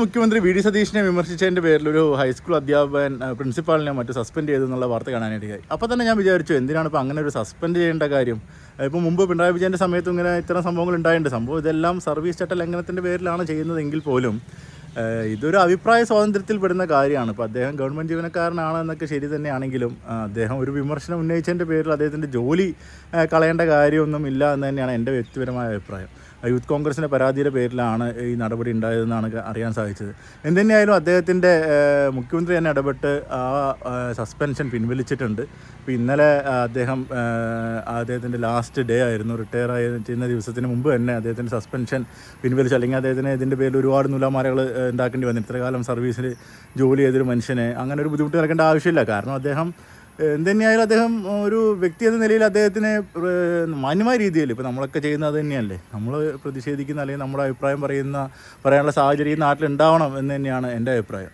മുഖ്യമന്ത്രി V D സതീഷിനെ വിമർശിച്ചതിൻ്റെ പേരിൽ ഒരു ഹൈസ്കൂൾ അധ്യാപകൻ പ്രിൻസിപ്പാളിനെ മറ്റ് സസ്പെൻഡ് ചെയ്തെന്നുള്ള വാർത്ത കാണാനിടയായി. അപ്പോൾ തന്നെ ഞാൻ വിചാരിച്ചു, എന്തിനാണ് ഇപ്പോൾ അങ്ങനെ ഒരു സസ്പെൻഡ് ചെയ്യേണ്ട കാര്യം? ഇപ്പോൾ മുമ്പ് പിണറായി വിജയൻ്റെ സമയത്തും ഇങ്ങനെ ഇത്തരം സംഭവങ്ങൾ ഉണ്ടായിട്ടുണ്ട്. സംഭവം ഇതെല്ലാം സർവീസ് ചട്ട ലംഘനത്തിൻ്റെ പേരിലാണ് ചെയ്യുന്നതെങ്കിൽ പോലും ഇതൊരു അഭിപ്രായ സ്വാതന്ത്ര്യത്തിൽ പെടുന്ന കാര്യമാണ്. ഇപ്പോൾ അദ്ദേഹം ഗവൺമെൻറ് ജീവനക്കാരനാണ് എന്നൊക്കെ ശരി തന്നെയാണെങ്കിലും അദ്ദേഹം ഒരു വിമർശനം ഉന്നയിച്ചതിൻ്റെ പേരിൽ അദ്ദേഹത്തിൻ്റെ ജോലി കളയേണ്ട കാര്യമൊന്നും ഇല്ല എന്ന് തന്നെയാണ് എൻ്റെ വ്യക്തിപരമായ അഭിപ്രായം. യൂത്ത് കോൺഗ്രസിൻ്റെ പരാതിയുടെ പേരിലാണ് ഈ നടപടി ഉണ്ടായതെന്നാണ് അറിയാൻ സാധിച്ചത്. എന്തുതന്നെയായാലും അദ്ദേഹത്തിൻ്റെ മുഖ്യമന്ത്രി തന്നെ ഇടപെട്ട് ആ സസ്പെൻഷൻ പിൻവലിച്ചിട്ടുണ്ട്. ഇപ്പോൾ ഇന്നലെ അദ്ദേഹത്തിൻ്റെ ലാസ്റ്റ് ഡേ ആയിരുന്നു. റിട്ടയർ ചെയ്യുന്ന ദിവസത്തിന് മുമ്പ് തന്നെ അദ്ദേഹത്തിൻ്റെ സസ്പെൻഷൻ പിൻവലിച്ചു. അല്ലെങ്കിൽ അദ്ദേഹത്തിന് ഇതിൻ്റെ പേരിൽ ഒരുപാട് നൂലാമാലകൾ ഉണ്ടാക്കേണ്ടി വന്നു. ഇത്ര കാലം സർവീസിൽ ജോലി ചെയ്തൊരു മനുഷ്യനെ അങ്ങനെ ഒരു ബുദ്ധിമുട്ട് നടക്കേണ്ട ആവശ്യമില്ല. കാരണം അദ്ദേഹം എന്തുതന്നെയായാലും അദ്ദേഹം ഒരു വ്യക്തി എന്ന നിലയിൽ അദ്ദേഹത്തിന് മാന്യമായ രീതിയിൽ ഇപ്പോൾ നമ്മളൊക്കെ ചെയ്യുന്നത് തന്നെയല്ലേ, നമ്മൾ പ്രതിഷേധിക്കുന്ന അല്ലെങ്കിൽ നമ്മുടെ അഭിപ്രായം പറയാനുള്ള സാഹചര്യം നാട്ടിലുണ്ടാവണം എന്ന് തന്നെയാണ് എൻ്റെ അഭിപ്രായം.